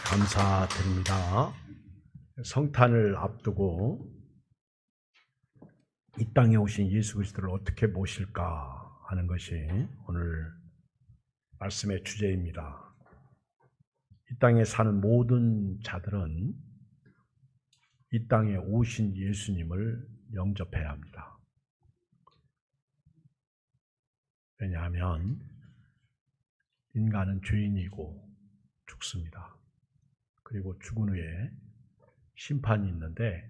감사드립니다. 성탄을 앞두고 이 땅에 오신 예수 그리스도를 어떻게 모실까 하는 것이 오늘 말씀의 주제입니다. 이 땅에 사는 모든 자들은 이 땅에 오신 예수님을 영접해야 합니다. 왜냐하면 인간은 죄인이고 죽습니다. 그리고 죽은 후에 심판이 있는데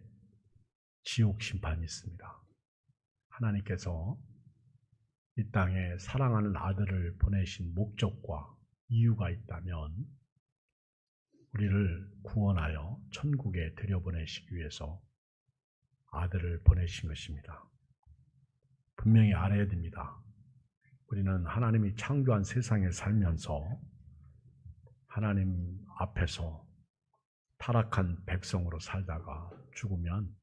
지옥 심판이 있습니다. 하나님께서 이 땅에 사랑하는 아들을 보내신 목적과 이유가 있다면 우리를 구원하여 천국에 들여보내시기 위해서 아들을 보내신 것입니다. 분명히 알아야 됩니다. 우리는 하나님이 창조한 세상에 살면서 하나님 앞에서 타락한 백성으로 살다가 죽으면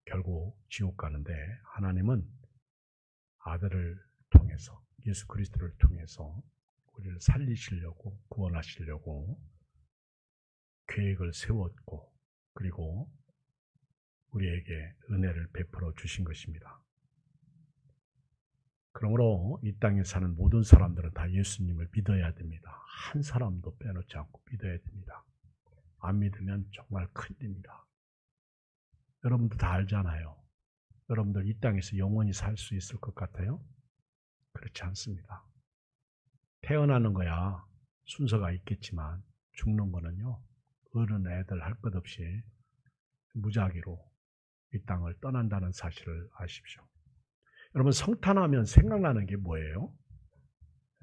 결국 지옥 가는데, 하나님은 아들을 통해서, 예수 그리스도를 통해서 우리를 살리시려고, 구원하시려고 계획을 세웠고, 그리고 우리에게 은혜를 베풀어 주신 것입니다. 그러므로 이 땅에 사는 모든 사람들은 다 예수님을 믿어야 됩니다. 한 사람도 빼놓지 않고 믿어야 됩니다. 안 믿으면 정말 큰일입니다. 여러분도 다 알잖아요. 여러분들 이 땅에서 영원히 살 수 있을 것 같아요? 그렇지 않습니다. 태어나는 거야 순서가 있겠지만 죽는 거는요, 어른 애들 할 것 없이 무작위로 이 땅을 떠난다는 사실을 아십시오. 여러분, 성탄하면 생각나는 게 뭐예요?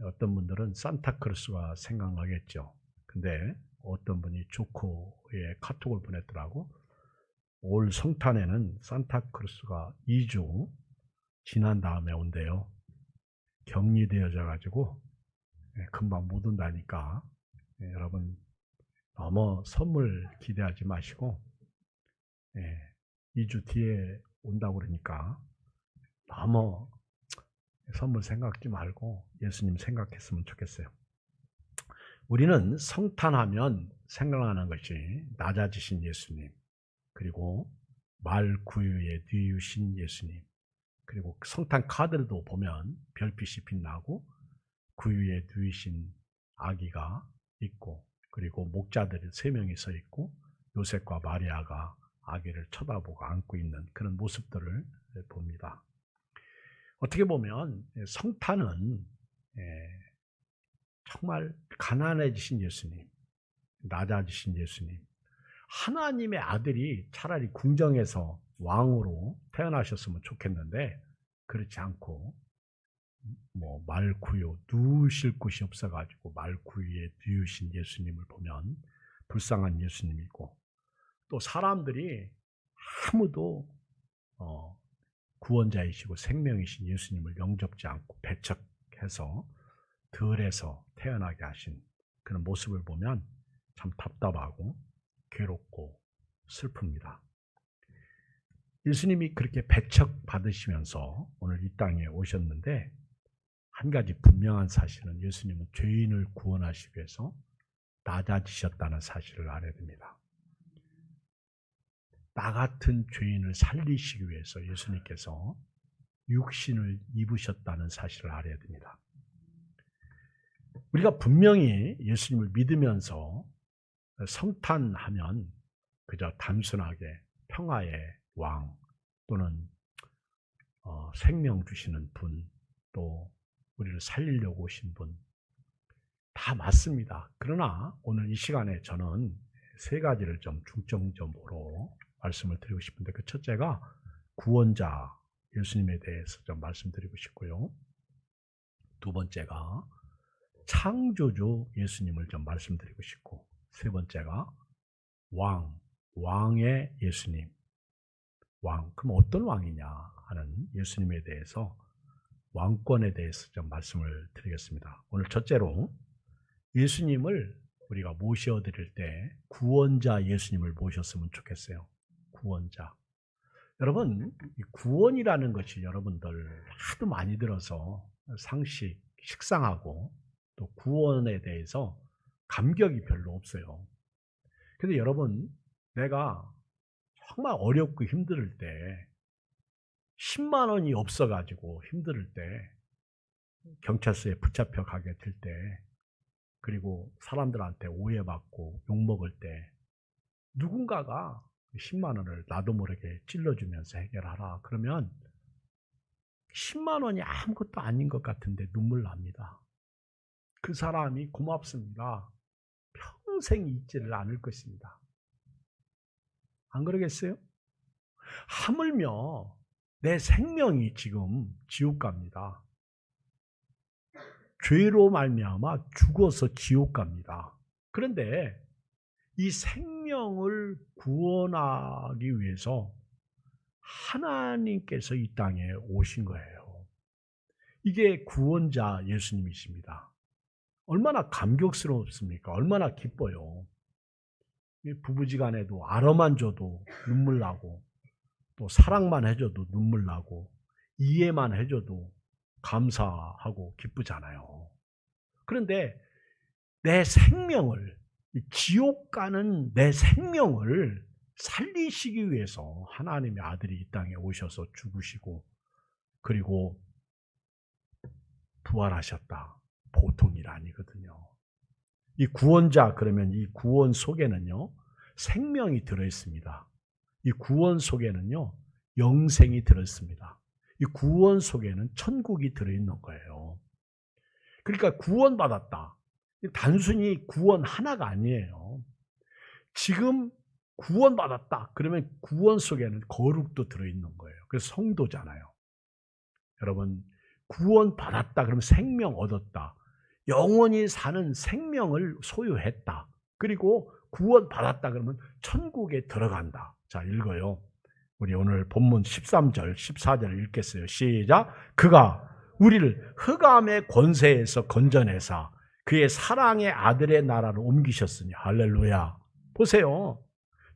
어떤 분들은 산타크로스가 생각나겠죠. 근데 어떤 분이 조커에 카톡을 보냈더라고. 올 성탄에는 산타크로스가 2주 지난 다음에 온대요. 격리되어져 가지고 금방 못 온다니까 여러분 너무 선물 기대하지 마시고 2주 뒤에 온다고 그러니까 너무 선물 생각지 말고 예수님 생각했으면 좋겠어요. 우리는 성탄하면 생각나는 것이 낮아지신 예수님, 그리고 말 구유에 뉘우신 예수님, 그리고 성탄 카드도 보면 별빛이 빛나고 구유에 뉘우신 아기가 있고, 그리고 목자들이 3명이 서 있고 요셉과 마리아가 아기를 쳐다보고 안고 있는 그런 모습들을 봅니다. 어떻게 보면 성탄은 정말 가난해지신 예수님, 낮아지신 예수님, 하나님의 아들이 차라리 궁정에서 왕으로 태어나셨으면 좋겠는데 그렇지 않고 말구유, 누우실 곳이 없어가지고 말구유에 누우신 예수님을 보면 불쌍한 예수님이고, 또 사람들이 아무도 구원자이시고 생명이신 예수님을 영접지 않고 배척해서 들에서 태어나게 하신 그런 모습을 보면 참 답답하고 괴롭고 슬픕니다. 예수님이 그렇게 배척받으시면서 오늘 이 땅에 오셨는데, 한 가지 분명한 사실은 예수님은 죄인을 구원하시기 위해서 낮아지셨다는 사실을 알아야 됩니다. 나 같은 죄인을 살리시기 위해서 예수님께서 육신을 입으셨다는 사실을 알아야 됩니다. 우리가 분명히 예수님을 믿으면서 성탄하면 그저 단순하게 평화의 왕, 또는 생명 주시는 분, 또 우리를 살리려고 오신 분, 다 맞습니다. 그러나 오늘 이 시간에 저는 3가지를 좀 중점적으로 말씀을 드리고 싶은데, 그 첫째가 구원자 예수님에 대해서 좀 말씀드리고 싶고요. 2번째가 창조주 예수님을 좀 말씀드리고 싶고, 3번째가 왕의 예수님. 왕, 그럼 어떤 왕이냐 하는 예수님에 대해서, 왕권에 대해서 좀 말씀을 드리겠습니다. 오늘 첫째로 예수님을 우리가 모셔드릴 때 구원자 예수님을 모셨으면 좋겠어요. 구원자. 여러분, 구원이라는 것이 여러분들 하도 많이 들어서 식상하고 또 구원에 대해서 감격이 별로 없어요. 근데 여러분, 내가 정말 어렵고 힘들 때 10만 원이 없어가지고 힘들 때 경찰서에 붙잡혀 가게 될 때, 그리고 사람들한테 오해받고 욕먹을 때 누군가가 10만 원을 나도 모르게 찔러주면서 해결하라 그러면 10만 원이 아무것도 아닌 것 같은데 눈물 납니다. 그 사람이 고맙습니다. 평생 잊지를 않을 것입니다. 안 그러겠어요? 하물며 내 생명이 지금 지옥 갑니다. 죄로 말미암아 죽어서 지옥 갑니다. 그런데 이 생명을 구원하기 위해서 하나님께서 이 땅에 오신 거예요. 이게 구원자 예수님이십니다. 얼마나 감격스럽습니까? 얼마나 기뻐요. 부부지간에도 알아만 줘도 눈물 나고, 또 사랑만 해줘도 눈물 나고, 이해만 해줘도 감사하고 기쁘잖아요. 그런데 내 생명을, 지옥 가는 내 생명을 살리시기 위해서 하나님의 아들이 이 땅에 오셔서 죽으시고 그리고 부활하셨다. 보통 일 아니거든요. 이 구원자, 그러면 이 구원 속에는요, 생명이 들어있습니다. 이 구원 속에는요, 영생이 들어있습니다. 이 구원 속에는 천국이 들어있는 거예요. 그러니까 구원받았다. 단순히 구원 하나가 아니에요. 지금 구원받았다. 그러면 구원 속에는 거룩도 들어있는 거예요. 그래서 성도잖아요. 여러분, 구원받았다. 그러면 생명 얻었다. 영원히 사는 생명을 소유했다. 그리고 구원받았다. 그러면 천국에 들어간다. 자, 읽어요. 우리 오늘 본문 13절, 14절 읽겠어요. 시작. 그가 우리를 흑암의 권세에서 건져내사 그의 사랑의 아들의 나라로 옮기셨으니. 할렐루야. 보세요.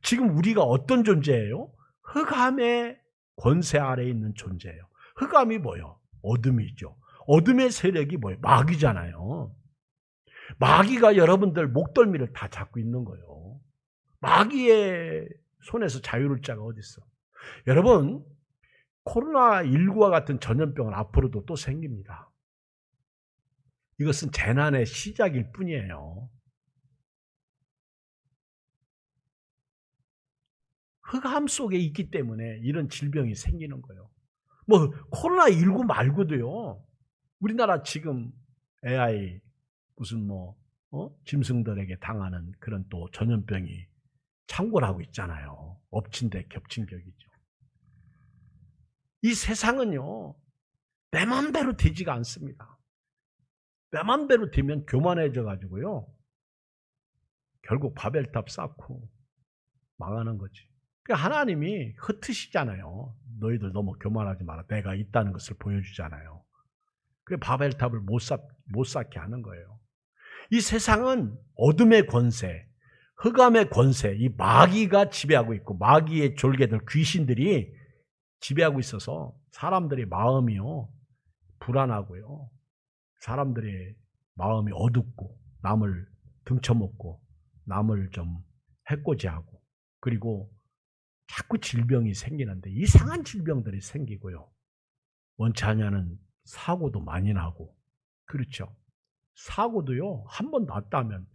지금 우리가 어떤 존재예요? 흑암의 권세 아래에 있는 존재예요. 흑암이 뭐예요? 어둠이죠. 어둠의 세력이 뭐예요? 마귀잖아요. 마귀가 여러분들 목덜미를 다 잡고 있는 거예요. 마귀의 손에서 자유를 자가 어디 있어? 여러분, 코로나19와 같은 전염병은 앞으로도 또 생깁니다. 이것은 재난의 시작일 뿐이에요. 흑암 속에 있기 때문에 이런 질병이 생기는 거예요. 뭐 코로나19 말고도요. 우리나라 지금 AI 무슨 짐승들에게 당하는 그런 또 전염병이 창궐하고 있잖아요. 엎친 데 겹친 격이죠. 이 세상은요, 내 맘대로 되지가 않습니다. 내 맘대로 되면 교만해져 가지고요, 결국 바벨탑 쌓고 망하는 거지. 그러니까 하나님이 흩으시잖아요. 너희들 너무 교만하지 마라. 내가 있다는 것을 보여주잖아요. 그래 바벨탑을 못 쌓게 하는 거예요. 이 세상은 어둠의 권세, 흑암의 권세, 이 마귀가 지배하고 있고 마귀의 졸개들, 귀신들이 지배하고 있어서 사람들의 마음이요, 불안하고요, 사람들의 마음이 어둡고 남을 등쳐먹고 남을 좀 해코지하고, 그리고 자꾸 질병이 생기는데 이상한 질병들이 생기고요. 원치 않냐는 사고도 많이 나고. 그렇죠. 사고도요, 한 번 났다면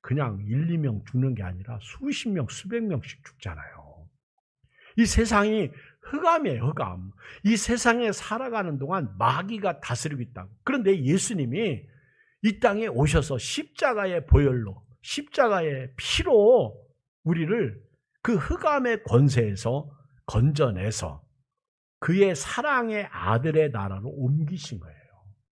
그냥 1, 2명 죽는 게 아니라 수십 명, 수백 명씩 죽잖아요. 이 세상이 흑암이에요, 흑암. 이 세상에 살아가는 동안 마귀가 다스리고 있다고. 그런데 예수님이 이 땅에 오셔서 십자가의 보혈로, 십자가의 피로 우리를 그 흑암의 권세에서 건져내서 그의 사랑의 아들의 나라로 옮기신 거예요.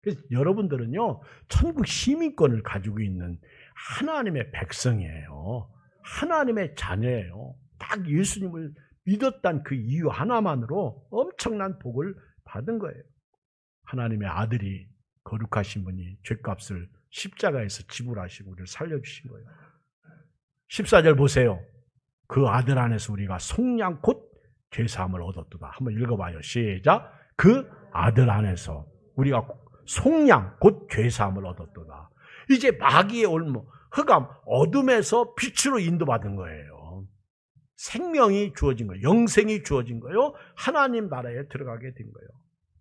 그래서 여러분들은요, 천국 시민권을 가지고 있는 하나님의 백성이에요. 하나님의 자녀예요. 딱 예수님을 믿었던 그 이유 하나만으로 엄청난 복을 받은 거예요. 하나님의 아들이, 거룩하신 분이 죗값을 십자가에서 지불하시고 우리를 살려주신 거예요. 14절 보세요. 그 아들 안에서 우리가 속량 곧 죄사함을 얻었도다. 한번 읽어봐요. 시작. 그 아들 안에서 우리가 속량 곧 죄사함을 얻었도다. 이제 마귀의 올무, 흑암, 어둠에서 빛으로 인도받은 거예요. 생명이 주어진 거예요. 영생이 주어진 거예요. 하나님 나라에 들어가게 된 거예요.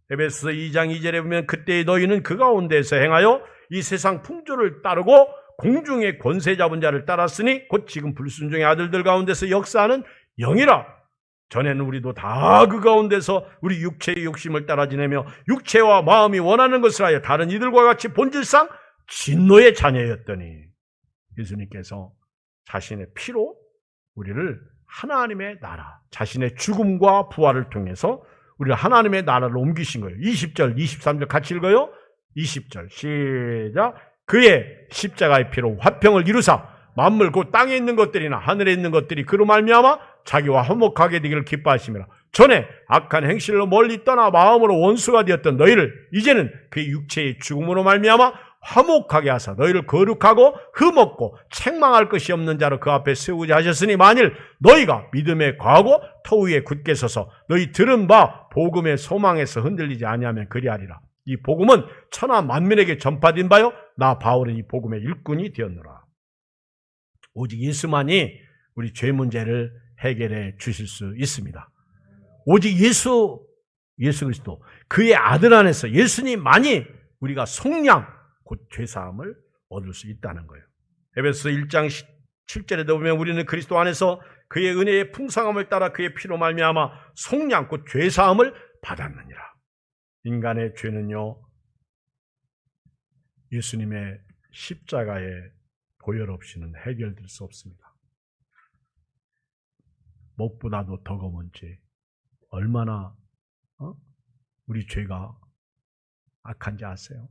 에베소서 2장 2절에 보면 그때 너희는 그 가운데서 행하여 이 세상 풍조를 따르고 공중의 권세 잡은 자를 따랐으니 곧 지금 불순종의 아들들 가운데서 역사하는 영이라. 전에는 우리도 다 그 가운데서 우리 육체의 욕심을 따라 지내며 육체와 마음이 원하는 것을 하여 다른 이들과 같이 본질상 진노의 자녀였더니 예수님께서 자신의 피로 우리를 하나님의 나라, 자신의 죽음과 부활을 통해서 우리를 하나님의 나라를 옮기신 거예요. 20절, 23절 같이 읽어요. 20절 시작. 그의 십자가의 피로 화평을 이루사 만물 곧 땅에 있는 것들이나 하늘에 있는 것들이 그로 말미암아 자기와 화목하게 되기를 기뻐하심이라. 전에 악한 행실로 멀리 떠나 마음으로 원수가 되었던 너희를 이제는 그의 육체의 죽음으로 말미암아 화목하게 하사 너희를 거룩하고 흠없고 책망할 것이 없는 자로 그 앞에 세우자 하셨으니 만일 너희가 믿음에 과하고 터 위에 굳게 서서 너희 들은 바 복음의 소망에서 흔들리지 아니하면 그리하리라. 이 복음은 천하 만민에게 전파된 바요 나 바울은 이 복음의 일꾼이 되었노라. 오직 예수만이 우리 죄 문제를 해결해 주실 수 있습니다. 오직 예수 그리스도 그의 아들 안에서 예수님만이 우리가 속량 곧 죄사함을 얻을 수 있다는 거예요. 에베소서 1장 7절에도 보면 우리는 그리스도 안에서 그의 은혜의 풍성함을 따라 그의 피로 말미암아 속량 곧 죄사함을 받았느니라. 인간의 죄는요 예수님의 십자가의 보혈 없이는 해결될 수 없습니다. 목보다도 더 검은 죄, 얼마나 우리 죄가 악한지 아세요?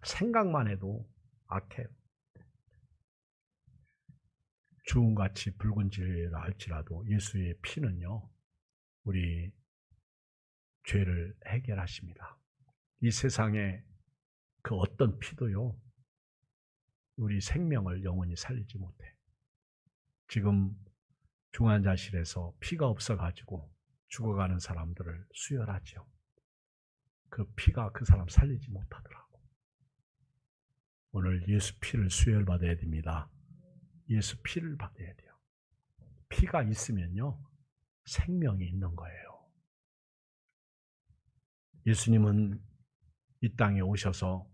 생각만 해도 악해요. 주홍같이 붉은 죄라 할지라도 예수의 피는요 우리 죄를 해결하십니다. 이 세상에 그 어떤 피도요 우리 생명을 영원히 살리지 못해. 지금 중환자실에서 피가 없어가지고 죽어가는 사람들을 수혈하죠. 그 피가 그 사람 살리지 못하더라고. 오늘 예수 피를 수혈받아야 됩니다. 예수 피를 받아야 돼요. 피가 있으면요 생명이 있는 거예요. 예수님은 이 땅에 오셔서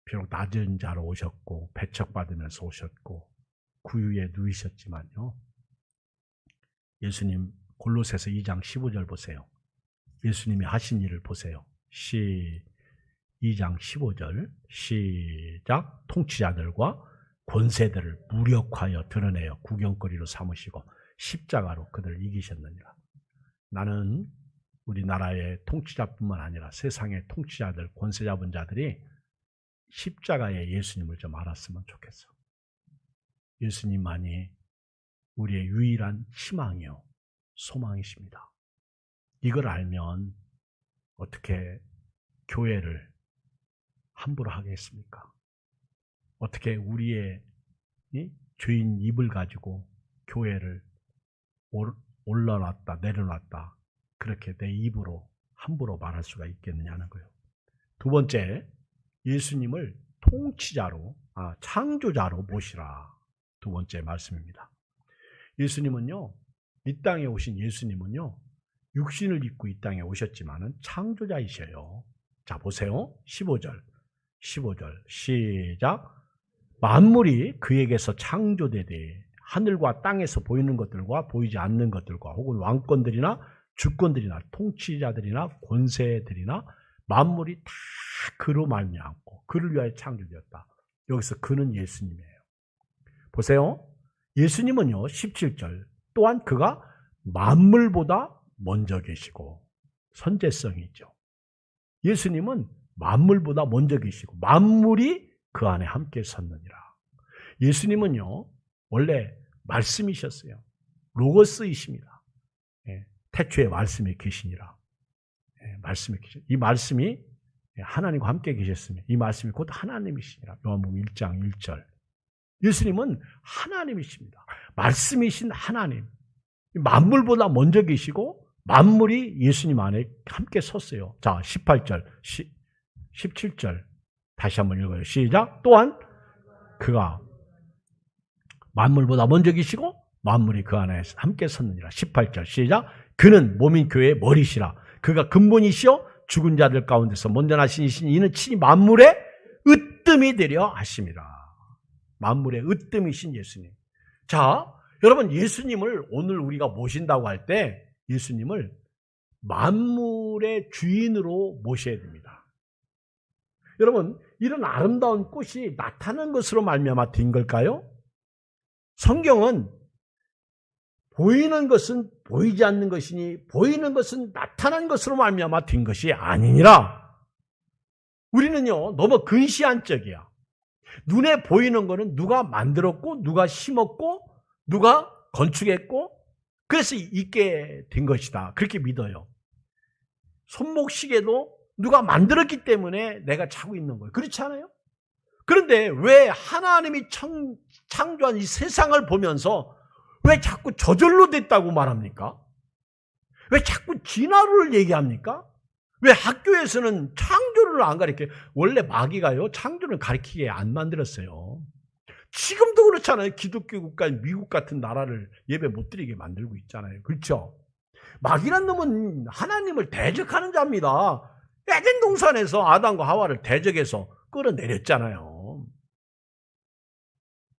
비록 낮은 자로 오셨고 배척받으면서 오셨고 구유에 누이셨지만요 예수님 골로새서 2장 15절 보세요. 예수님이 하신 일을 보세요. 2장 15절 시작. 통치자들과 권세들을 무력하여 드러내어 구경거리로 삼으시고 십자가로 그들을 이기셨느니라. 나는 우리나라의 통치자뿐만 아니라 세상의 통치자들, 권세 잡은 자들이 십자가의 예수님을 좀 알았으면 좋겠어. 예수님만이 우리의 유일한 희망이요 소망이십니다. 이걸 알면 어떻게 교회를 함부로 하겠습니까? 어떻게 우리의 죄인 입을 가지고 교회를 올라놨다 내려놨다 그렇게 내 입으로 함부로 말할 수가 있겠느냐는 거예요. 두 번째, 예수님을 통치자로, 창조자로 모시라. 두 번째 말씀입니다. 예수님은요, 이 땅에 오신 예수님은요, 육신을 입고 이 땅에 오셨지만은 창조자이셔요. 자, 보세요. 15절 시작. 만물이 그에게서 창조되되 하늘과 땅에서 보이는 것들과 보이지 않는 것들과 혹은 왕권들이나 주권들이나 통치자들이나 권세들이나 만물이 다 그로 말미암고 그를 위하여 창조되었다. 여기서 그는 예수님이에요. 보세요. 예수님은요 17절 또한 그가 만물보다 먼저 계시고 선제성이 있죠. 예수님은 만물보다 먼저 계시고 만물이 그 안에 함께 섰느니라. 예수님은요 원래 말씀이셨어요. 로고스이십니다. 태초에 말씀이 계시니라. 말씀이 계시. 이 말씀이 하나님과 함께 계셨으며 이 말씀이 곧 하나님이시니라. 요한복음 1장 1절. 예수님은 하나님이십니다. 말씀이신 하나님. 만물보다 먼저 계시고 만물이 예수님 안에 함께 섰어요. 자, 18절, 17절 다시 한번 읽어요. 시작. 또한 그가 만물보다 먼저 계시고 만물이 그 안에 함께 섰느니라. 18절 시작. 그는 몸인 교회의 머리시라. 그가 근본이시여 죽은 자들 가운데서 먼저 나신 이시니 이는 친히 만물의 으뜸이 되려 하심이라. 만물의 으뜸이신 예수님. 자, 여러분, 예수님을 오늘 우리가 모신다고 할 때 예수님을 만물의 주인으로 모셔야 됩니다. 여러분, 이런 아름다운 꽃이 나타난 것으로 말미암아 된 걸까요? 성경은 보이는 것은 보이지 않는 것이니 보이는 것은 나타난 것으로 말미암아 된 것이 아니니라. 우리는요, 너무 근시안적이야. 눈에 보이는 거는 누가 만들었고 누가 심었고 누가 건축했고 그래서 있게 된 것이다. 그렇게 믿어요. 손목시계도 누가 만들었기 때문에 내가 차고 있는 거예요. 그렇지 않아요? 그런데 왜 하나님이 창조한 이 세상을 보면서 왜 자꾸 저절로 됐다고 말합니까? 왜 자꾸 진화론을 얘기합니까? 왜 학교에서는 창조를 안 가르쳐요? 원래 마귀가요, 창조를 가르치게 안 만들었어요. 지금도 그렇잖아요. 기독교 국가 미국 같은 나라를 예배 못 드리게 만들고 있잖아요. 그렇죠? 마귀란 놈은 하나님을 대적하는 자입니다. 에덴 동산에서 아담과 하와를 대적해서 끌어내렸잖아요.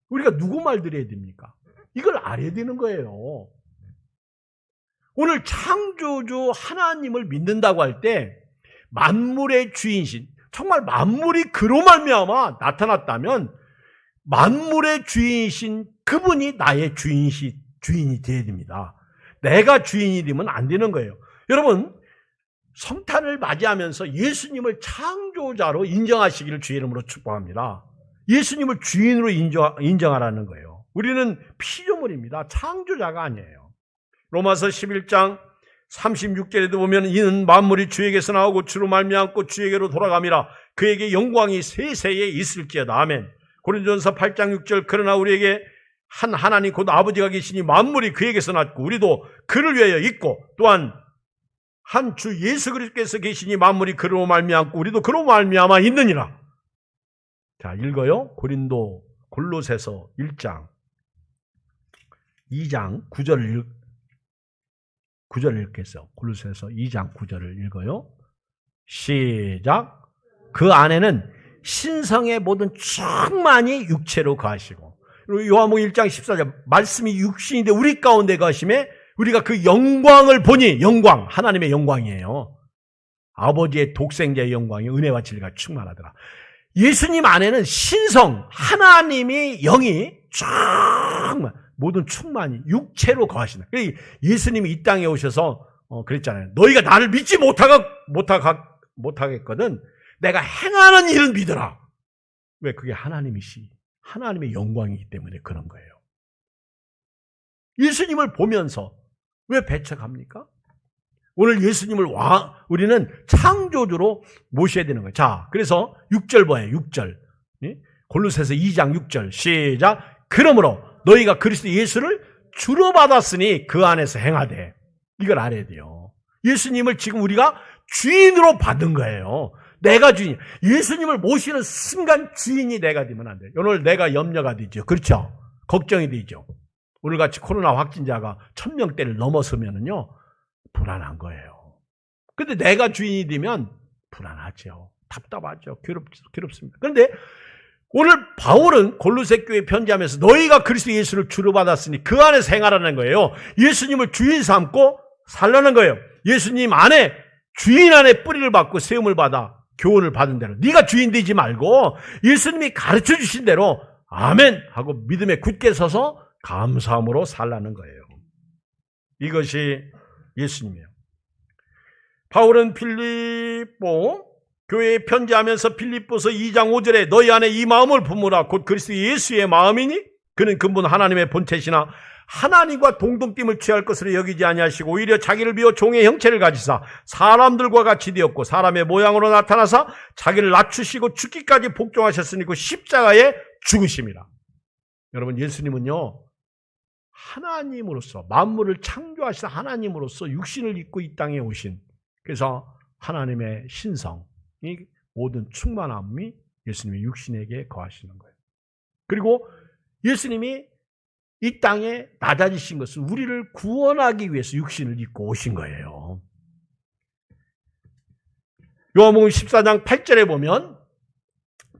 우리가 누구 말 들어야 됩니까? 이걸 알아야 되는 거예요. 오늘 창조주 하나님을 믿는다고 할 때 만물의 주인이신, 정말 만물이 그로 말미암아 나타났다면 만물의 주인이신 그분이 나의 주인이 되어야 됩니다. 내가 주인이 되면 안 되는 거예요. 여러분, 성탄을 맞이하면서 예수님을 창조자로 인정하시기를 주의 이름으로 축복합니다. 예수님을 주인으로 인정하라는 거예요. 우리는 피조물입니다. 창조자가 아니에요. 로마서 11장 36절에도 보면 이는 만물이 주에게서 나오고 주로 말미암고 주에게로 돌아감이라. 그에게 영광이 세세에 있을지어다. 아멘. 고린도전서 8장 6절 그러나 우리에게 한 하나님 곧 아버지가 계시니 만물이 그에게서 났고 우리도 그를 위하여 있고 또한 한 주 예수 그리스도께서 계시니 만물이 그로 말미암고 우리도 그로 말미암아 있느니라. 자, 읽어요. 골로새서 1장 2장 9절을 읽겠어요. 골로새서 2장 9절을 읽어요. 시작. 그 안에는 신성의 모든 충만이 육체로 거하시고, 요한복음 1장 14절 말씀이 육신인데 우리 가운데 거하심에 우리가 그 영광을 보니, 영광, 하나님의 영광이에요. 아버지의 독생자의 영광이 은혜와 진리가 충만하더라. 예수님 안에는 신성, 하나님이 영이 충만, 모든 충만이 육체로 거하신다. 예수님이 이 땅에 오셔서 그랬잖아요. 너희가 나를 믿지 못하겠거든. 내가 행하는 일은 믿어라. 왜? 그게 하나님의 영광이기 때문에 그런 거예요. 예수님을 보면서 왜 배척합니까? 오늘 예수님을 우리는 창조주로 모셔야 되는 거예요. 자, 그래서 6절 봐요. 6절. 골로새서 2장 6절 시작. 그러므로 너희가 그리스도 예수를 주로 받았으니 그 안에서 행하되. 이걸 알아야 돼요. 예수님을 지금 우리가 주인으로 받은 거예요. 내가 주인. 예수님을 모시는 순간 주인이 내가 되면 안 돼요. 오늘 내가 염려가 되죠. 그렇죠? 걱정이 되죠. 오늘같이 코로나 확진자가 1000명대를 넘어서면은요, 불안한 거예요. 근데 내가 주인이 되면 불안하죠. 답답하죠. 괴롭습니다. 그런데 오늘 바울은 골로새 교회에 편지하면서 너희가 그리스도 예수를 주로 받았으니 그 안에서 행하라는 거예요. 예수님을 주인 삼고 살라는 거예요. 예수님 안에, 주인 안에 뿌리를 받고 세움을 받아 교훈을 받은 대로 네가 주인 되지 말고 예수님이 가르쳐 주신 대로 아멘 하고 믿음에 굳게 서서 감사함으로 살라는 거예요. 이것이 예수님이에요. 바울은 필립보 교회에 편지하면서 필립보서 2장 5절에 너희 안에 이 마음을 품으라 곧 그리스도 예수의 마음이니 그는 근본 하나님의 본체시나 하나님과 동등됨을 취할 것으로 여기지 아니하시고 오히려 자기를 비워 종의 형체를 가지사 사람들과 같이 되었고 사람의 모양으로 나타나사 자기를 낮추시고 죽기까지 복종하셨으니 그 십자가에 죽으심이라. 여러분, 예수님은요, 하나님으로서 만물을 창조하신 하나님으로서 육신을 입고 이 땅에 오신, 그래서 하나님의 신성이 모든 충만함이 예수님의 육신에게 거하시는 거예요. 그리고 예수님이 이 땅에 낮아지신 것은 우리를 구원하기 위해서 육신을 입고 오신 거예요. 요한복음 14장 8절에 보면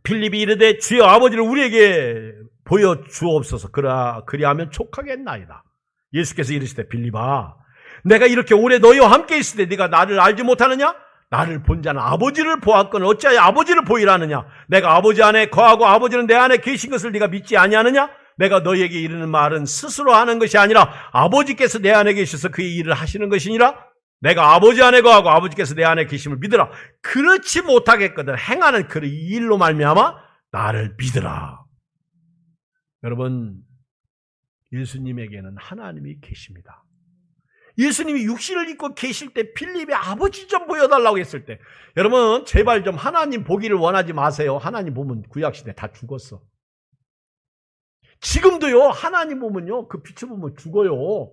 빌립이 이르되 주여 아버지를 우리에게 보여 주옵소서. 그리하면 족하겠나이다. 예수께서 이르시되 빌립아, 내가 이렇게 오래 너희와 함께 있을 때 네가 나를 알지 못하느냐? 나를 본 자는 아버지를 보았거늘 어찌하여 아버지를 보이라 하느냐? 내가 아버지 안에 거하고 아버지는 내 안에 계신 것을 네가 믿지 아니하느냐? 내가 너희에게 이르는 말은 스스로 하는 것이 아니라 아버지께서 내 안에 계셔서 그의 일을 하시는 것이니라. 내가 아버지 안에 거하고 아버지께서 내 안에 계심을 믿으라. 그렇지 못하겠거든 행하는 그 일로 말미암아 나를 믿으라. 여러분, 예수님에게는 하나님이 계십니다. 예수님이 육신을 입고 계실 때 빌립이 아버지 좀 보여달라고 했을 때, 여러분 제발 좀 하나님 보기를 원하지 마세요. 하나님 보면 구약시대 다 죽었어. 지금도요, 하나님 보면요, 그 빛을 보면 죽어요.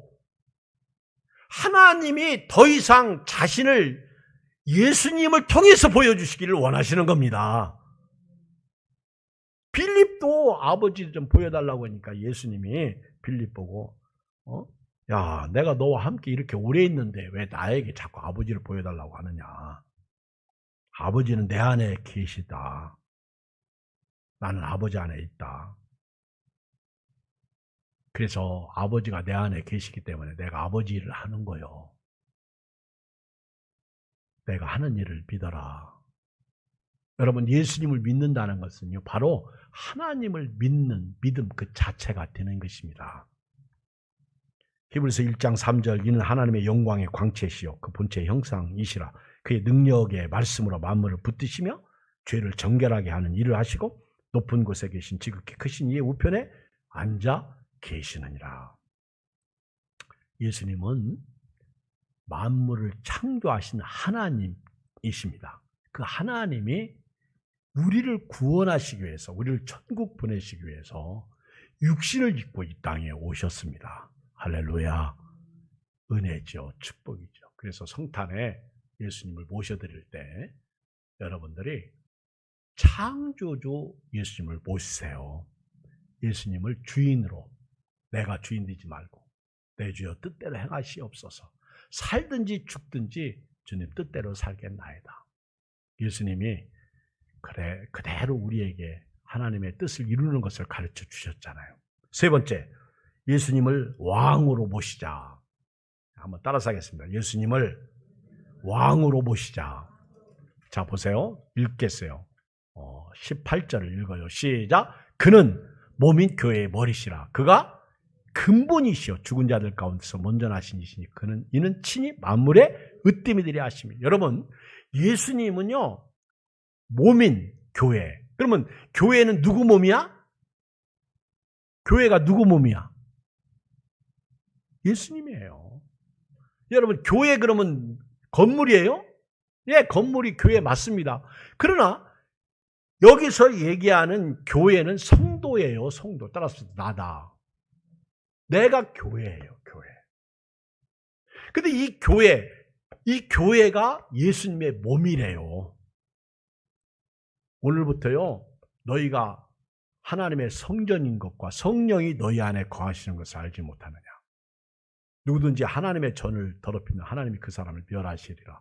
하나님이 더 이상 자신을 예수님을 통해서 보여주시기를 원하시는 겁니다. 빌립도 아버지 좀 보여달라고 하니까 예수님이 빌립 보고 야, 내가 너와 함께 이렇게 오래 있는데 왜 나에게 자꾸 아버지를 보여달라고 하느냐. 아버지는 내 안에 계시다. 나는 아버지 안에 있다. 그래서 아버지가 내 안에 계시기 때문에 내가 아버지 일을 하는 거요. 내가 하는 일을 믿어라. 여러분, 예수님을 믿는다는 것은요, 바로 하나님을 믿는 믿음 그 자체가 되는 것입니다. 히브리서 1장 3절, 이는 하나님의 영광의 광채시요 그 본체의 형상이시라. 그의 능력의 말씀으로 만물을 붙드시며 죄를 정결하게 하는 일을 하시고 높은 곳에 계신 지극히 크신 이의 우편에 앉아 계시느니라. 예수님은 만물을 창조하신 하나님이십니다. 그 하나님이 우리를 구원하시기 위해서, 우리를 천국 보내시기 위해서 육신을 입고 이 땅에 오셨습니다. 할렐루야. 은혜죠. 축복이죠. 그래서 성탄에 예수님을 모셔드릴 때 여러분들이 창조주 예수님을 모시세요. 예수님을 주인으로, 내가 주인 되지 말고 내 주여 뜻대로 행하시옵소서. 살든지 죽든지 주님 뜻대로 살겠나이다. 예수님이 그대로 우리에게 하나님의 뜻을 이루는 것을 가르쳐 주셨잖아요. 세 번째, 예수님을 왕으로 모시자. 한번 따라서 하겠습니다. 예수님을 왕으로 모시자. 자, 보세요. 읽겠어요. 18절을 읽어요. 시작. 그는 몸인 교회의 머리시라. 그가 근본이시요 죽은 자들 가운데서 먼저 나신 이시니 이는 친히 만물의 으뜸이 되려 하심이에요. 여러분, 예수님은요, 몸인 교회. 그러면 교회는 누구 몸이야? 교회가 누구 몸이야? 예수님이에요. 여러분, 교회 그러면 건물이에요? 예, 건물이 교회 맞습니다. 그러나 여기서 얘기하는 교회는 성도예요. 성도. 따라서 나다. 내가 교회예요. 교회. 근데 이 교회가 예수님의 몸이래요. 오늘부터요, 너희가 하나님의 성전인 것과 성령이 너희 안에 거하시는 것을 알지 못하느냐. 누구든지 하나님의 전을 더럽히면 하나님이 그 사람을 멸하시리라.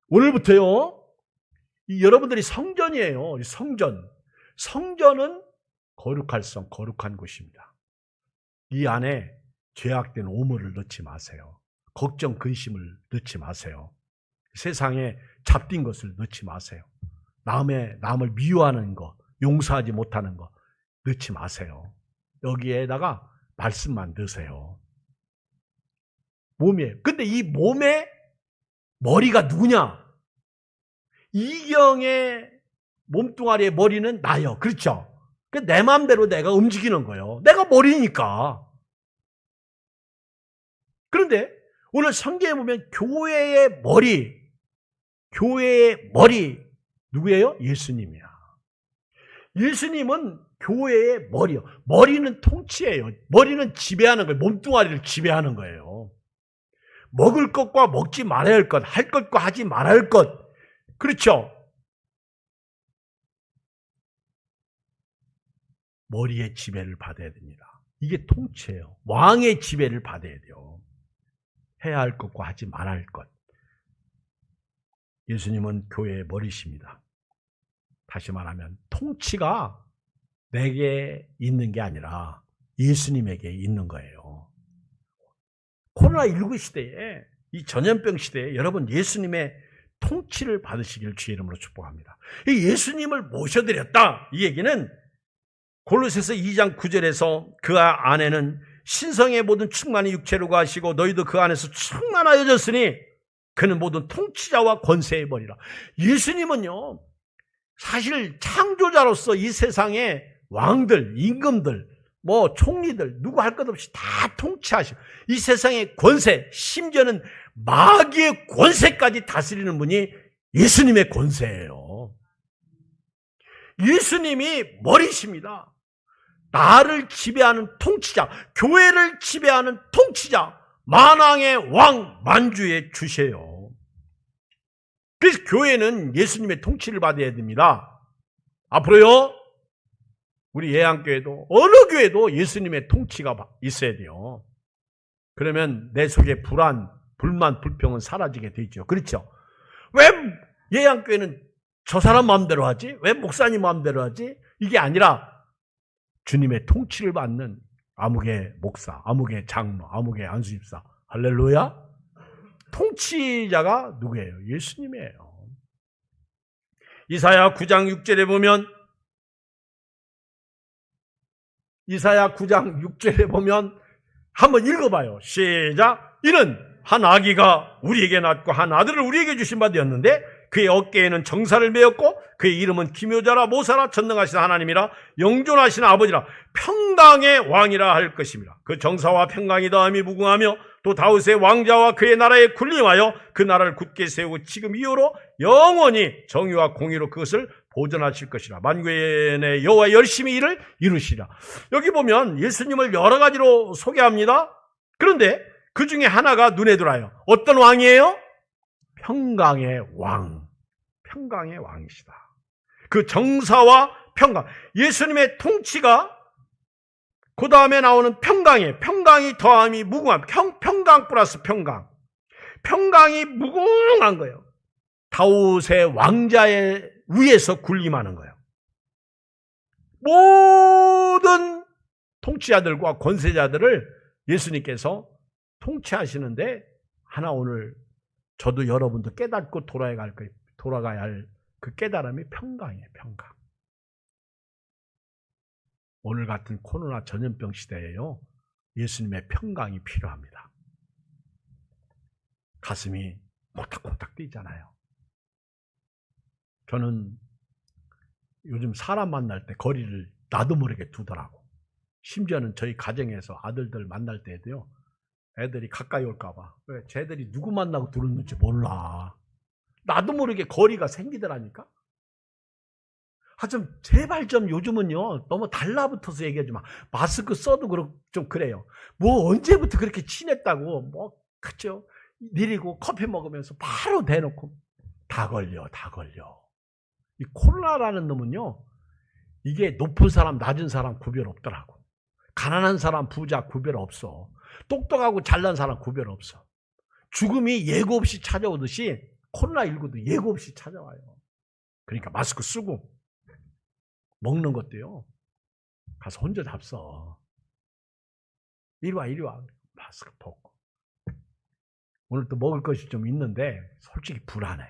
오늘부터요, 여러분들이 성전이에요. 성전. 성전은 거룩한 곳입니다. 이 안에 죄악된 오물을 넣지 마세요. 걱정, 근심을 넣지 마세요. 세상에 잡힌 것을 넣지 마세요. 남을 미워하는 거, 용서하지 못하는 거 넣지 마세요. 여기에다가 말씀만 넣으세요. 몸이에요. 근데 이 몸의 머리가 누구냐? 이경의 몸뚱아리의 머리는 나요. 그렇죠? 내 마음대로 내가 움직이는 거예요. 내가 머리니까. 그런데 오늘 성경에 보면 교회의 머리 누구예요? 예수님이야. 예수님은 교회의 머리요. 머리는 통치예요. 머리는 지배하는 거예요. 몸뚱아리를 지배하는 거예요. 먹을 것과 먹지 말아야 할 것, 할 것과 하지 말아야 할 것. 그렇죠? 머리의 지배를 받아야 됩니다. 이게 통치예요. 왕의 지배를 받아야 돼요. 해야 할 것과 하지 말아야 할 것. 예수님은 교회의 머리십니다. 다시 말하면 통치가 내게 있는 게 아니라 예수님에게 있는 거예요. 코로나19 시대에, 이 전염병 시대에 여러분 예수님의 통치를 받으시길 주의 이름으로 축복합니다. 이 예수님을 모셔드렸다. 이 얘기는 골로새서 2장 9절에서 그 안에는 신성의 모든 충만이 육체로 가시고 너희도 그 안에서 충만하여졌으니 그는 모든 통치자와 권세의 머리라. 예수님은요, 사실 창조자로서 이 세상의 왕들, 임금들, 총리들, 누구 할 것 없이 다 통치하시고 이 세상의 권세, 심지어는 마귀의 권세까지 다스리는 분이 예수님의 권세예요. 예수님이 머리십니다. 나를 지배하는 통치자, 교회를 지배하는 통치자, 만왕의 왕, 만주의 주세요. 그래서 교회는 예수님의 통치를 받아야 됩니다. 앞으로요, 우리 예양교회도 어느 교회도 예수님의 통치가 있어야 돼요. 그러면 내 속에 불안, 불만, 불평은 사라지게 되죠. 그렇죠? 왜 예양교회는 저 사람 마음대로 하지? 왜 목사님 마음대로 하지? 이게 아니라 주님의 통치를 받는 아무개 목사, 아무개 장로, 아무개 안수집사. 할렐루야. 통치자가 누구예요? 예수님이에요. 이사야 9장 6절에 보면 한번 읽어봐요. 시작. 이는 한 아기가 우리에게 낳고 한 아들을 우리에게 주신 바 되었는데 그의 어깨에는 정사를 메었고 그의 이름은 기묘자라 모사라 전능하신 하나님이라 영존하신 아버지라 평강의 왕이라 할 것입니다. 그 정사와 평강이 더함이 무궁하며 또 다윗의 왕자와 그의 나라에 군림하여 그 나라를 굳게 세우고 지금 이후로 영원히 정의와 공의로 그것을 보존하실 것이라. 만군의 여호와 열심히 일을 이루시라. 여기 보면 예수님을 여러 가지로 소개합니다. 그런데 그 중에 하나가 눈에 들어와요. 어떤 왕이에요? 평강의 왕. 평강의 왕이시다. 그 정사와 평강. 예수님의 통치가 그 다음에 나오는 평강이 더함이 무궁함. 평강 플러스 평강. 평강이 무궁한 거예요. 다윗의 왕자의 위에서 군림하는 거예요. 모든 통치자들과 권세자들을 예수님께서 통치하시는데 하나 오늘 저도 여러분도 깨닫고 돌아가야 할 그 깨달음이 평강이에요. 평강. 오늘 같은 코로나 전염병 시대에요. 예수님의 평강이 필요합니다. 가슴이 콩닥콩닥 뛰잖아요. 저는 요즘 사람 만날 때 거리를 나도 모르게 두더라고. 심지어는 저희 가정에서 아들들 만날 때도요. 애들이 가까이 올까 봐. 왜? 쟤들이 누구 만나고 들었는지 몰라. 나도 모르게 거리가 생기더라니까. 좀 제발 좀 요즘은요. 너무 달라붙어서 얘기하지 마. 마스크 써도 좀 그래요. 언제부터 그렇게 친했다고. 그쵸? 내리고 커피 먹으면서 바로 대놓고 다 걸려. 이 코로나라는 놈은요. 이게 높은 사람, 낮은 사람 구별 없더라고. 가난한 사람, 부자 구별 없어. 똑똑하고 잘난 사람 구별 없어. 죽음이 예고 없이 찾아오듯이 코로나19도 예고 없이 찾아와요. 그러니까 마스크 쓰고 먹는 것도요. 가서 혼자 잡숴. 이리 와. 마스크 벗고. 오늘 또 먹을 것이 좀 있는데 솔직히 불안해.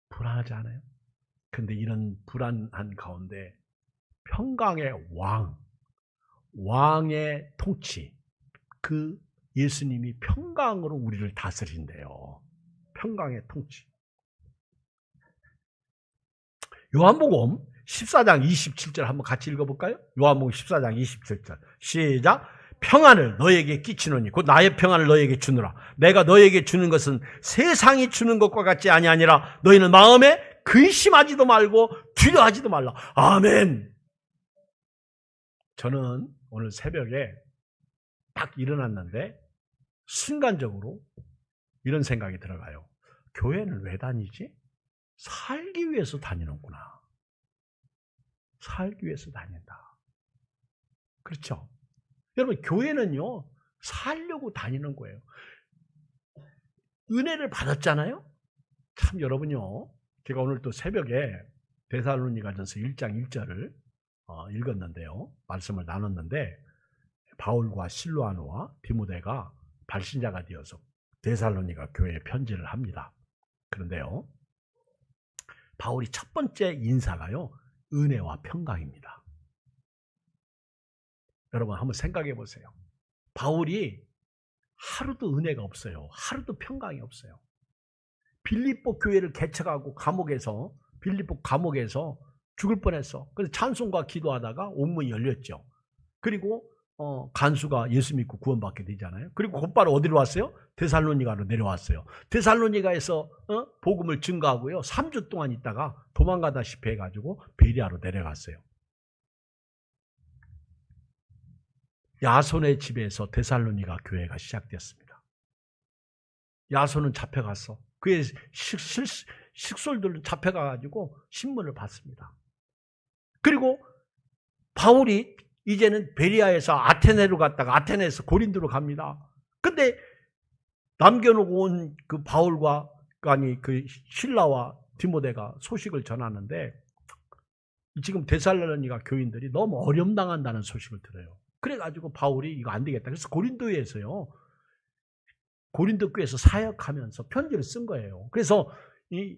불안하지 않아요? 근데 이런 불안한 가운데 평강의 왕의 통치, 그 예수님이 평강으로 우리를 다스린대요. 평강의 통치. 요한복음 14장 27절 한번 같이 읽어볼까요? 요한복음 14장 27절 시작. 평안을 너에게 끼치노니 곧 나의 평안을 너에게 주노라. 내가 너에게 주는 것은 세상이 주는 것과 같지 아니하니라. 너희는 마음에 근심하지도 말고 두려워하지도 말라. 아멘. 저는 오늘 새벽에 딱 일어났는데 순간적으로 이런 생각이 들어가요. 교회는 왜 다니지? 살기 위해서 다니는구나. 살기 위해서 다닌다. 그렇죠? 여러분, 교회는요, 살려고 다니는 거예요. 은혜를 받았잖아요? 참, 여러분요, 제가 오늘 또 새벽에 데살로니가전서 1장 1절을 읽었는데요. 말씀을 나눴는데, 바울과 실로아노와 디모데가 발신자가 되어서 데살로니가 교회에 편지를 합니다. 그런데요, 바울이 첫 번째 인사가요, 은혜와 평강입니다. 여러분 한번 생각해 보세요. 바울이 하루도 은혜가 없어요. 하루도 평강이 없어요. 빌립보 교회를 개척하고 빌립보 감옥에서 죽을 뻔했어. 그래서 찬송과 기도하다가 온문이 열렸죠. 그리고 간수가 예수 믿고 구원받게 되잖아요. 그리고 곧바로 어디로 왔어요? 데살로니가로 내려왔어요. 데살로니가에서 복음을 증거하고요, 3주 동안 있다가 도망가다시피 해가지고 베리아로 내려갔어요. 야손의 집에서 데살로니가 교회가 시작됐습니다. 야손은 잡혀갔어. 그의 식솔들은 잡혀가가지고 신문을 받습니다. 그리고 바울이 이제는 베리아에서 아테네로 갔다가 아테네에서 고린도로 갑니다. 근데 남겨놓고 온 그 바울과 그 실라와 디모데가 소식을 전하는데, 지금 데살로니가 교인들이 너무 어려움당한다는 소식을 들어요. 그래가지고 바울이 이거 안 되겠다. 그래서 고린도 교회에서 사역하면서 편지를 쓴 거예요. 그래서 이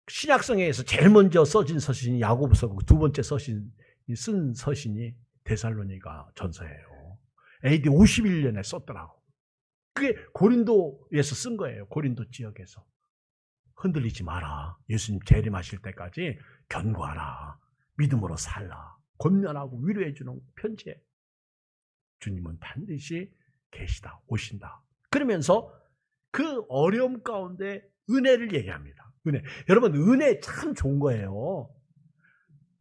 신약성에서 제일 먼저 써진 서신이 야고보서고 두 번째 쓴 서신이 데살로니가 전서예요. AD 51년에 썼더라고. 그게 고린도에서 쓴 거예요. 고린도 지역에서. 흔들리지 마라. 예수님 재림하실 때까지 견고하라. 믿음으로 살라. 권면하고 위로해주는 편지예요. 주님은 반드시 계시다. 오신다. 그러면서 그 어려움 가운데 은혜를 얘기합니다. 은혜. 여러분, 은혜 참 좋은 거예요.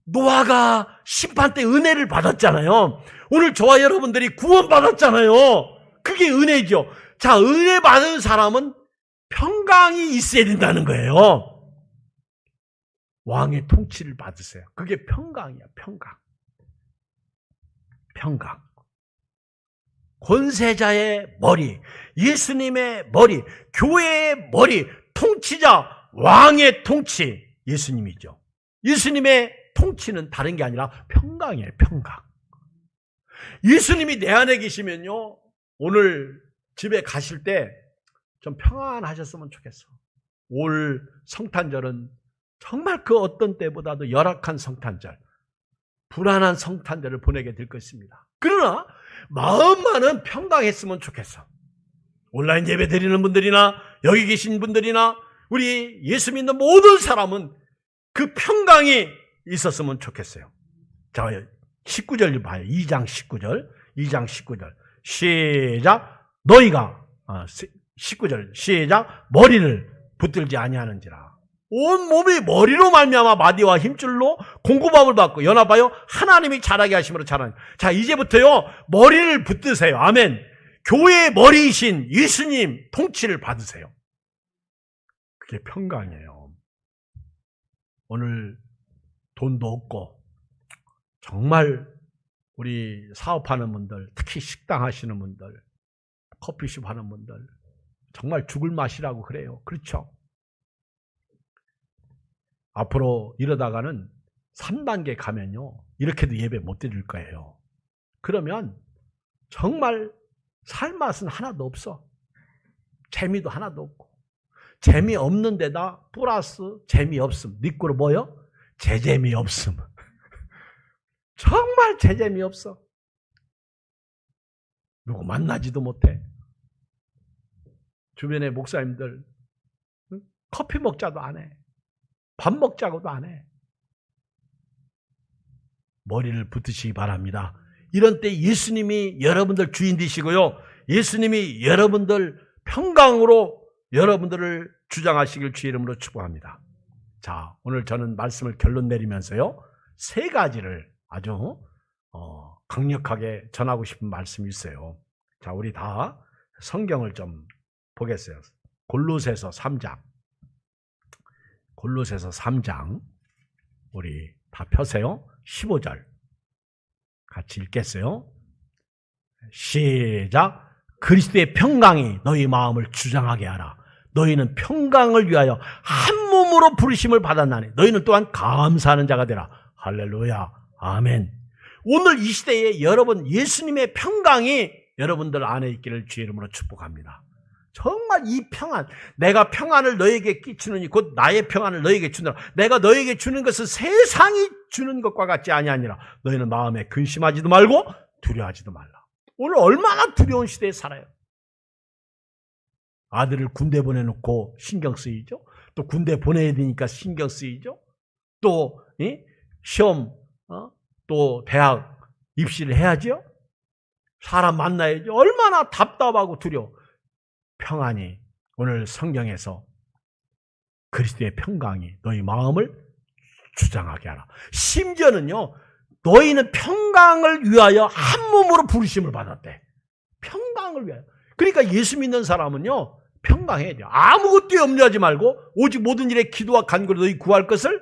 노아가 심판 때 은혜를 받았잖아요. 오늘 저와 여러분들이 구원받았잖아요. 그게 은혜죠. 자, 은혜 받은 사람은 평강이 있어야 된다는 거예요. 왕의 통치를 받으세요. 그게 평강이야, 평강. 평강. 권세자의 머리, 예수님의 머리, 교회의 머리, 통치자, 왕의 통치, 예수님이죠. 예수님의 통치는 다른 게 아니라 평강이에요, 평강. 예수님이 내 안에 계시면요, 오늘 집에 가실 때 좀 평안하셨으면 좋겠어. 올 성탄절은 정말 그 어떤 때보다도 열악한 성탄절, 불안한 성탄절을 보내게 될 것입니다. 그러나 마음만은 평강했으면 좋겠어. 온라인 예배 드리는 분들이나 여기 계신 분들이나 우리 예수 믿는 모든 사람은 그 평강이 있었으면 좋겠어요. 자, 19절 봐요. 2장 19절. 2장 19절. 시작. 너희가 19절 시작. 머리를 붙들지 아니하는지라. 온 몸이 머리로 말미암아 마디와 힘줄로 공급함을 받고 연합하여 하나님이 자라게 하심으로 자라는. 자, 이제부터요 머리를 붙드세요. 아멘. 교회의 머리이신 예수님 통치를 받으세요. 그게 평강이에요. 오늘 돈도 없고 정말 우리 사업하는 분들, 특히 식당 하시는 분들, 커피숍 하는 분들 정말 죽을 맛이라고 그래요. 그렇죠? 앞으로 이러다가는 3단계 가면요 이렇게도 예배 못 드릴 거예요. 그러면 정말 살 맛은 하나도 없어. 재미도 하나도 없고, 재미없는 데다 플러스 재미없음. 니꾸로 뭐요? 재재미없음. 정말 재재미없어. 누구 만나지도 못해. 주변의 목사님들 커피 먹자도 안 해. 밥 먹자고도 안 해. 머리를 붙으시기 바랍니다. 이런 때 예수님이 여러분들 주인 되시고요. 예수님이 여러분들 평강으로 여러분들을 주장하시길 주의 이름으로 축복합니다. 자, 오늘 저는 말씀을 결론 내리면서요 3가지를 아주 강력하게 전하고 싶은 말씀이 있어요. 자, 우리 다 성경을 좀 보겠어요. 골로새서 3장. 골로새서 3장 우리 다 펴세요. 15절 같이 읽겠어요. 시작. 그리스도의 평강이 너희 마음을 주장하게 하라. 너희는 평강을 위하여 한 몸으로 부르심을 받았나니 너희는 또한 감사하는 자가 되라. 할렐루야. 아멘. 오늘 이 시대에 여러분 예수님의 평강이 여러분들 안에 있기를 주의 이름으로 축복합니다. 정말 이 평안, 내가 평안을 너에게 끼치느니 곧 나의 평안을 너에게 주느라. 내가 너에게 주는 것은 세상이 주는 것과 같지 아니하니라. 너희는 마음에 근심하지도 말고 두려워하지도 말라. 오늘 얼마나 두려운 시대에 살아요. 아들을 군대 보내놓고 신경 쓰이죠. 또 군대 보내야 되니까 신경 쓰이죠. 또 시험, 또 대학 입시를 해야죠. 사람 만나야죠. 얼마나 답답하고 두려워. 평안이 오늘 성경에서 그리스도의 평강이 너희 마음을 주장하게 하라. 심지어는요, 너희는 평강을 위하여 한 몸으로 부르심을 받았대. 평강을 위하여. 그러니까 예수 믿는 사람은요, 평강해야 돼요. 아무것도 염려하지 말고 오직 모든 일에 기도와 간구로 너희 구할 것을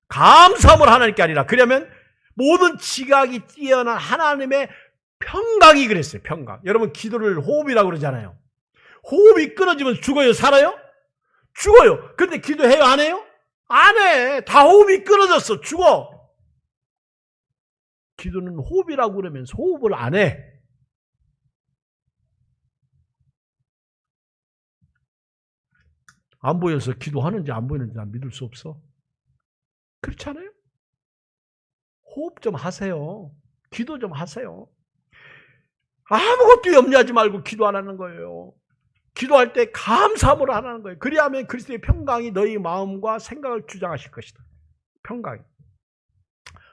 감사함으로 하나님께 하리라. 그러면 모든 지각이 뛰어난 하나님의 평강이 그랬어요. 평강. 여러분 기도를 호흡이라고 그러잖아요. 호흡이 끊어지면 죽어요? 살아요? 죽어요. 근데 기도해요? 안 해요? 안 해. 다 호흡이 끊어졌어. 죽어. 기도는 호흡이라고 그러면서 호흡을 안 해. 안 보여서 기도하는지 안 보이는지 난 믿을 수 없어. 그렇지 않아요? 호흡 좀 하세요. 기도 좀 하세요. 아무것도 염려하지 말고 기도 안 하는 거예요. 기도할 때 감사함으로 안 하는 거예요. 그리하면 그리스도의 평강이 너희 마음과 생각을 주장하실 것이다. 평강이.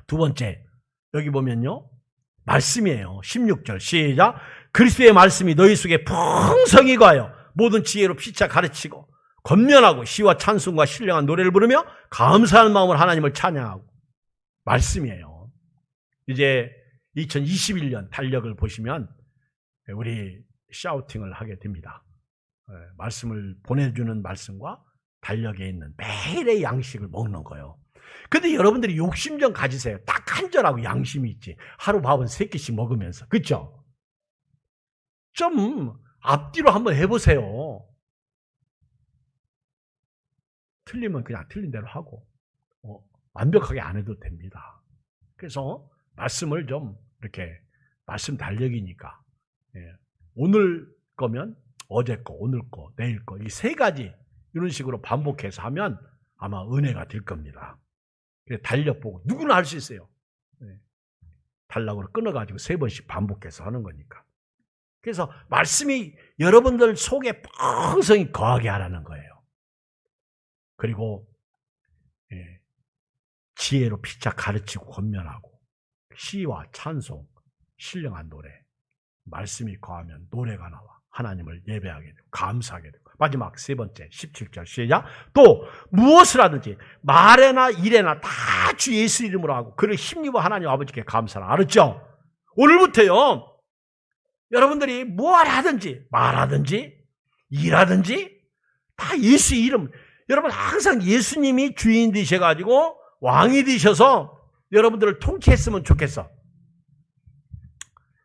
두 번째, 여기 보면요. 말씀이에요. 16절 시작. 그리스도의 말씀이 너희 속에 풍성히 거하여 모든 지혜로 피차 가르치고 권면하고 시와 찬송과 신령한 노래를 부르며 감사하는 마음으로 하나님을 찬양하고. 말씀이에요. 이제 2021년 달력을 보시면 우리 샤우팅을 하게 됩니다. 말씀을 보내주는 말씀과 달력에 있는 매일의 양식을 먹는 거예요. 근데 여러분들이 욕심 좀 가지세요. 딱 한 절하고 양심이 있지. 하루 밥은 3끼씩 먹으면서. 그렇죠? 좀 앞뒤로 한번 해보세요. 틀리면 그냥 틀린 대로 하고 완벽하게 안 해도 됩니다. 그래서 말씀을 좀 이렇게 말씀 달력이니까 오늘 거면 어제 거, 오늘 거, 내일 거 이 3가지 이런 식으로 반복해서 하면 아마 은혜가 될 겁니다. 달력 보고 누구나 할 수 있어요. 달력으로 끊어가지고 3번씩 반복해서 하는 거니까. 그래서 말씀이 여러분들 속에 풍성히 거하게 하라는 거예요. 그리고 지혜로 피차 가르치고 권면하고 시와 찬송, 신령한 노래, 말씀이 거하면 노래가 나와 하나님을 예배하게 되고 감사하게 되고. 마지막 3번째 17절 시작. 또 무엇을 하든지 말에나 일에나 다 주 예수 이름으로 하고 그를 힘입어 하나님 아버지께 감사하라. 알았죠? 오늘부터요 여러분들이 뭘 하든지 말하든지 일하든지 다 예수 이름. 여러분 항상 예수님이 주인 되셔가지고 왕이 되셔서 여러분들을 통치했으면 좋겠어.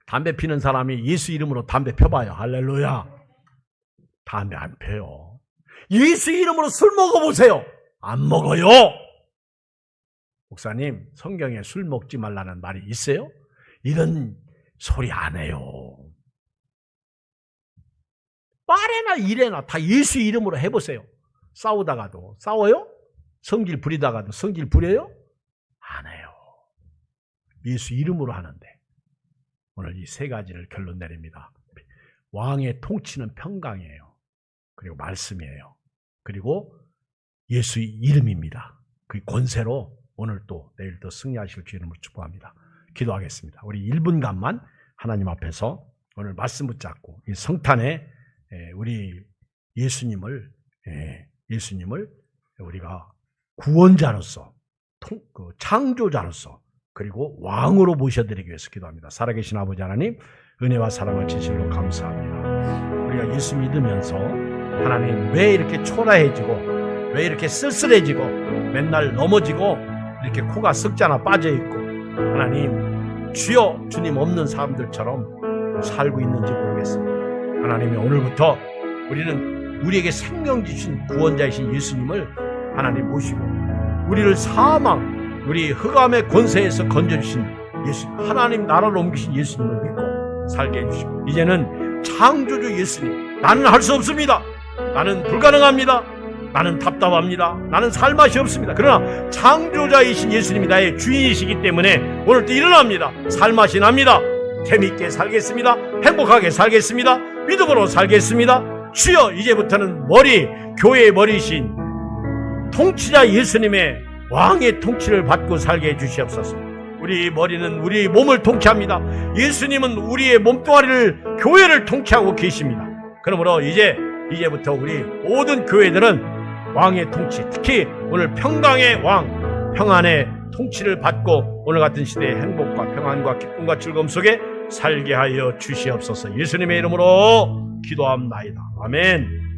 담배 피는 사람이 예수 이름으로 담배 펴봐요. 할렐루야. 담배 안 펴요. 예수 이름으로 술 먹어보세요. 안 먹어요. 목사님, 성경에 술 먹지 말라는 말이 있어요? 이런 소리 안 해요. 말에나 일에나 다 예수 이름으로 해보세요. 싸우다가도 싸워요? 성질 부리다가도 성질 부려요? 안 해요. 예수 이름으로 하는데 오늘 이 3가지를 결론 내립니다. 왕의 통치는 평강이에요. 그리고 말씀이에요. 그리고 예수 이름입니다. 그 권세로 오늘 또 내일 또 승리하실 주 이름으로 축복합니다. 기도하겠습니다. 우리 1분간만 하나님 앞에서 오늘 말씀 붙잡고 이 성탄에 우리 예수님을 우리가 구원자로서 창조자로서 그리고 왕으로 모셔드리기 위해서 기도합니다. 살아계신 아버지 하나님, 은혜와 사랑을 진실로 감사합니다. 우리가 예수 믿으면서 하나님 왜 이렇게 초라해지고 왜 이렇게 쓸쓸해지고 맨날 넘어지고 이렇게 코가 석자나 빠져있고 하나님 주여 주님 없는 사람들처럼 살고 있는지 모르겠습니다. 하나님이 오늘부터 우리에게 생명 주신 구원자이신 예수님을 하나님 모시고 우리를 사망, 우리 흑암의 권세에서 건져주신 예수님, 하나님 나라로 옮기신 예수님을 믿고 살게 해주시고 이제는 창조주 예수님, 나는 할 수 없습니다. 나는 불가능합니다. 나는 답답합니다. 나는 살 맛이 없습니다. 그러나 창조자이신 예수님이 나의 주인이시기 때문에 오늘도 일어납니다. 살 맛이 납니다. 재미있게 살겠습니다. 행복하게 살겠습니다. 믿음으로 살겠습니다. 주여, 이제부터는 교회의 머리이신 통치자 예수님의 왕의 통치를 받고 살게 해주시옵소서. 우리 머리는 우리 몸을 통치합니다. 예수님은 우리의 몸뚱아리를, 교회를 통치하고 계십니다. 그러므로 이제부터 우리 모든 교회들은 왕의 통치, 특히 오늘 평강의 왕, 평안의 통치를 받고 오늘 같은 시대의 행복과 평안과 기쁨과 즐거움 속에 살게 하여 주시옵소서. 예수님의 이름으로 기도합나이다. 아멘.